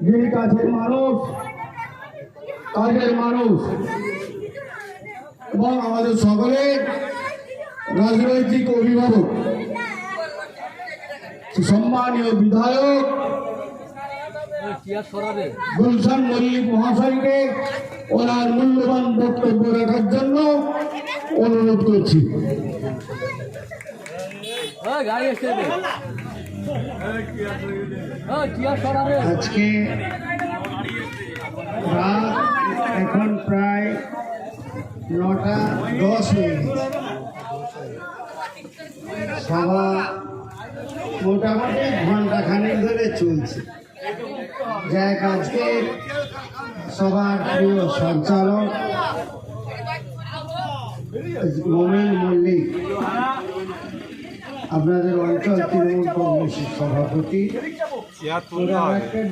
যিনি কাছের মানুষ, কাজের মানুষ এবং আমাদের সকলের রাজনৈতিক অভিভাবক, সম্মানীয় বিধায়ক গুলশান মল্লিক মহাশয়কে ওনার মূল্যবান বক্তব্য রাখার জন্য অনুরোধ করছি। আজকে রাত এখন প্রায় 9:10 হয়ে গেছে। সভা মোটামুটি ঘন্টাখানেক ধরে চলছে। যাক, আজকে সবার প্রিয় সঞ্চালক মোমিন মল্লিক, আপনাদের অঞ্চল তৃণমূল কংগ্রেসের সভাপতি,